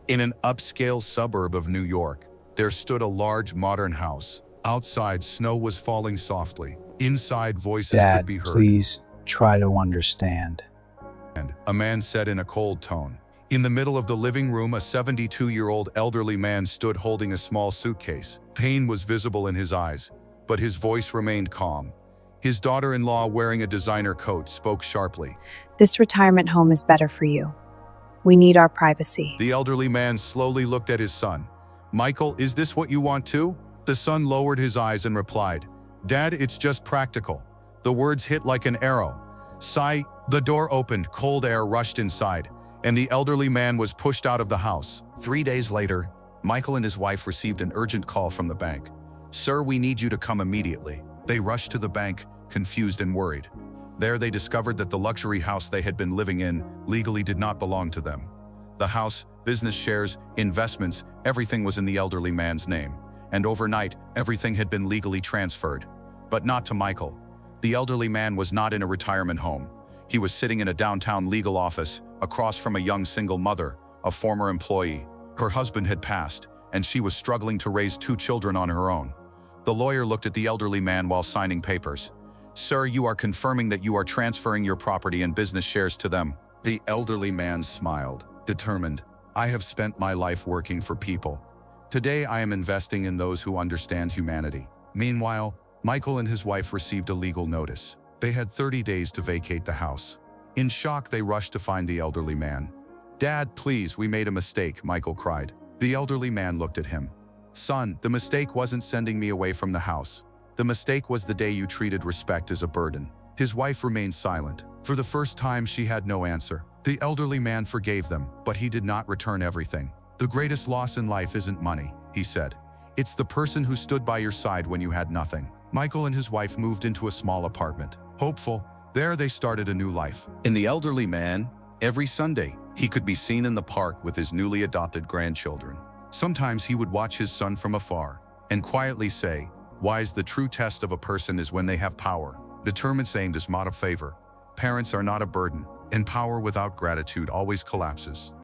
In an upscale suburb of New York, there stood a large modern house. Outside, snow was falling softly. Inside, voices could Dad, be heard. please try to understand. A man said in a cold tone. In the middle of the living room, a 72-year-old elderly man stood holding a small suitcase. Pain was visible in his eyes, but his voice remained calm. His daughter-in-law, wearing a designer coat, spoke sharply. This retirement home is better for you. We need our privacy. The elderly man slowly looked at his son. Michael, is this what you want too? The son lowered his eyes and replied, Dad, it's just practical. The words hit like an arrow. Sigh. The door opened, cold air rushed inside, and the elderly man was pushed out of the house. 3 days later, Michael and his wife received an urgent call from the bank. Sir, we need you to come immediately. They rushed to the bank, confused and worried. There they discovered that the luxury house they had been living in legally did not belong to them. The house, business shares, investments, everything was in the elderly man's name. And overnight, everything had been legally transferred. But not to Michael. The elderly man was not in a retirement home. He was sitting in a downtown legal office, across from a young single mother, a former employee. Her husband had passed, and she was struggling to raise 2 children on her own. The lawyer looked at the elderly man while signing papers. Sir, you are confirming that you are transferring your property and business shares to them. The elderly man smiled, determined. I have spent my life working for people. Today I am investing in those who understand humanity. Meanwhile, Michael and his wife received a legal notice. They had 30 days to vacate the house. In shock, they rushed to find the elderly man. Dad, please, we made a mistake, Michael cried. The elderly man looked at him. Son, the mistake wasn't sending me away from the house. The mistake was the day you treated respect as a burden. His wife remained silent. For the first time, she had no answer. The elderly man forgave them, but he did not return everything. The greatest loss in life isn't money, he said. It's the person who stood by your side when you had nothing. Michael and his wife moved into a small apartment. Hopeful, there they started a new life. In the elderly man, every Sunday, he could be seen in the park with his newly adopted grandchildren. Sometimes he would watch his son from afar and quietly say, Wise, the true test of a person is when they have power. Determined aimed is not a favor. Parents are not a burden, and power without gratitude always collapses.